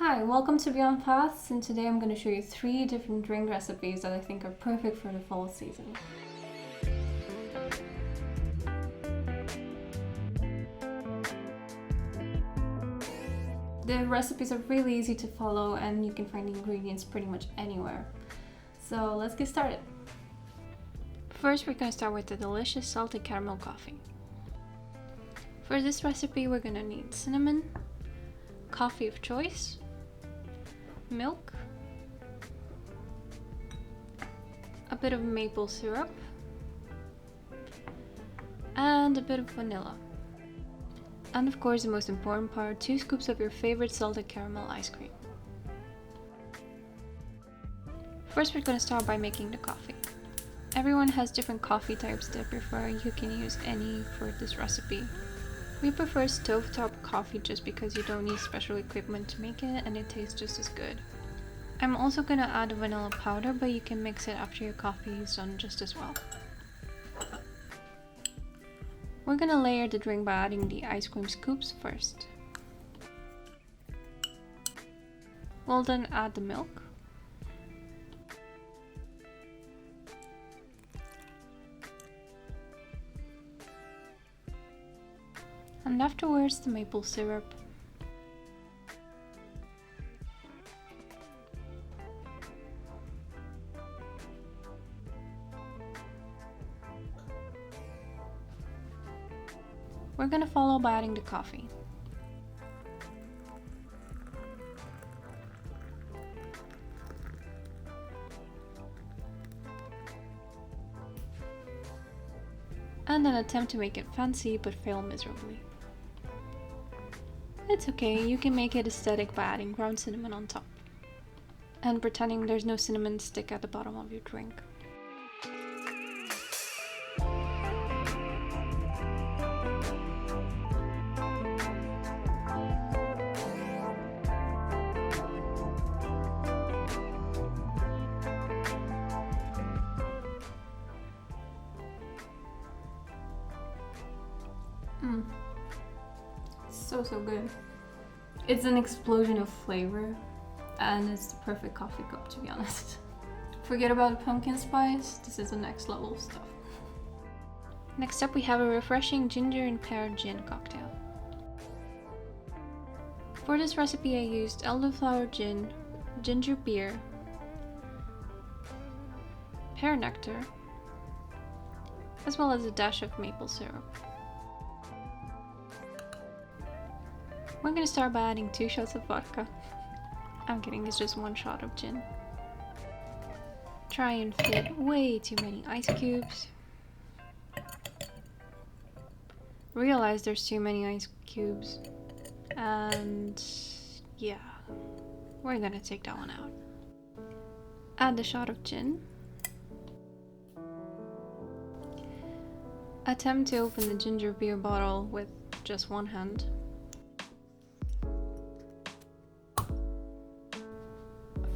Hi, welcome to Beyond Paths, and today I'm going to show you 3 different drink recipes that I think are perfect for the fall season. The recipes are really easy to follow and you can find the ingredients pretty much anywhere. So let's get started. First, we're going to start with the delicious salted caramel coffee. For this recipe, we're going to need cinnamon, coffee of choice, milk, a bit of maple syrup, and a bit of vanilla. And of course, the most important part, 2 scoops of your favorite salted caramel ice cream. First, we're going to start by making the coffee. Everyone has different coffee types they prefer. You can use any for this recipe. We prefer stovetop coffee just because you don't need special equipment to make it and it tastes just as good. I'm also going to add vanilla powder, but you can mix it after your coffee is done just as well. We're going to layer the drink by adding the ice cream scoops first. We'll then add the milk. And afterwards the maple syrup. We're going to follow by adding the coffee. And then attempt to make it fancy but fail miserably. It's okay, you can make it aesthetic by adding ground cinnamon on top. And pretending there's no cinnamon stick at the bottom of your drink. So good. It's an explosion of flavor and it's the perfect coffee cup, to be honest. Forget about the pumpkin spice, this is the next level of stuff. Next up we have a refreshing ginger and pear gin cocktail. For this recipe I used elderflower gin, ginger beer, pear nectar, as well as a dash of maple syrup. We're going to start by adding 2 shots of vodka. I'm kidding, it's just 1 shot of gin. Try and fit way too many ice cubes. Realize there's too many ice cubes. And yeah, we're going to take that one out. Add the shot of gin. Attempt to open the ginger beer bottle with just 1 hand.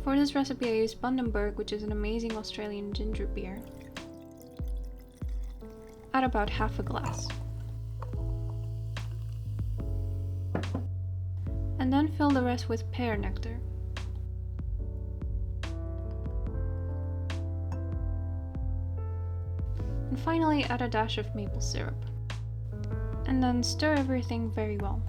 For this recipe I used Bundaberg, which is an amazing Australian ginger beer. Add about half a glass. And then fill the rest with pear nectar. And finally add a dash of maple syrup. And then stir everything very well.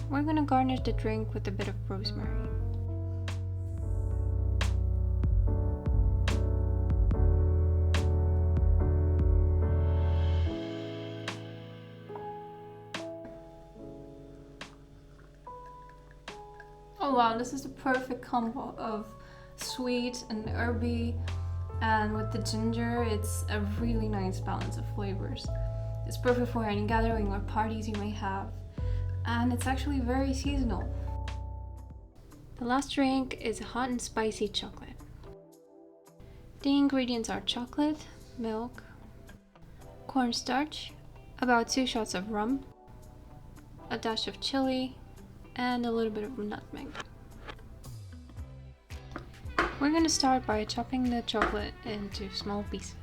We're going to garnish the drink with a bit of rosemary. Oh wow, this is the perfect combo of sweet and herby, and with the ginger it's a really nice balance of flavors. It's perfect for any gathering or parties you may have. And it's actually very seasonal. The last drink is hot and spicy chocolate. The ingredients are chocolate, milk, cornstarch, about 2 shots of rum, a dash of chili, and a little bit of nutmeg. We're going to start by chopping the chocolate into small pieces.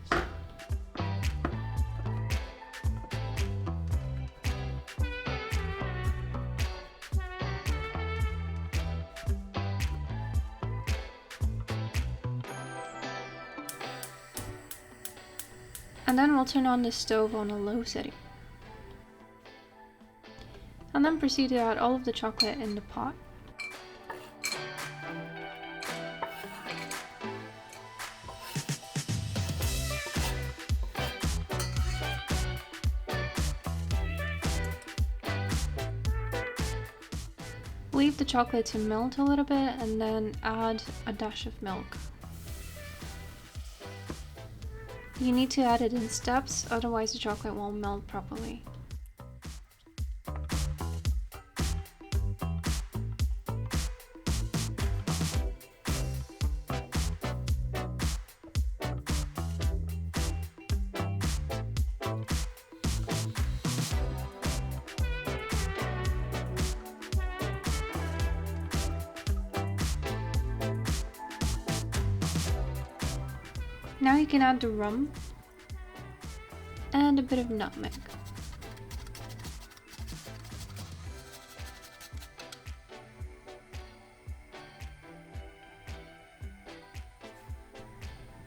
And then we'll turn on the stove on a low setting. And then proceed to add all of the chocolate in the pot. Leave the chocolate to melt a little bit and then add a dash of milk. You need to add it in steps, otherwise the chocolate won't melt properly. Now you can add the rum and a bit of nutmeg.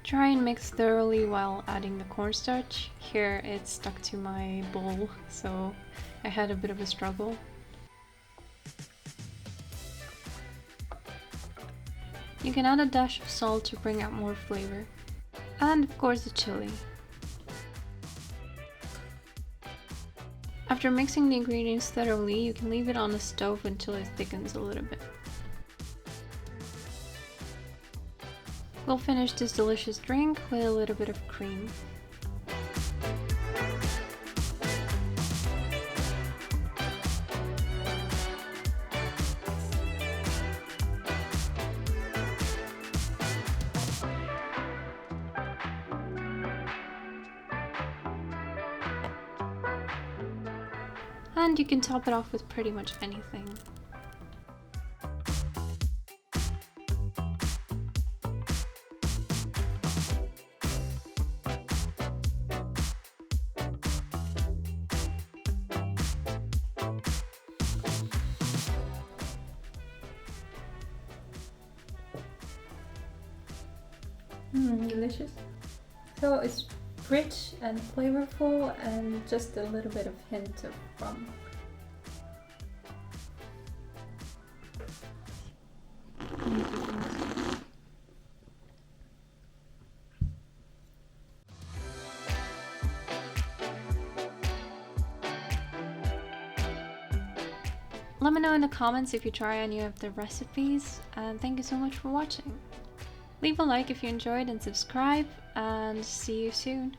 Try and mix thoroughly while adding the cornstarch. Here it stuck to my bowl, so I had a bit of a struggle. You can add a dash of salt to bring out more flavor. And of course the chili. After mixing the ingredients thoroughly, you can leave it on the stove until it thickens a little bit. We'll finish this delicious drink with a little bit of cream. And you can top it off with pretty much anything. Delicious. So it's rich and flavorful and just a little bit of hint of rum. Let me know in the comments if you try any of the recipes, and thank you so much for watching. Leave a like if you enjoyed and subscribe, and see you soon.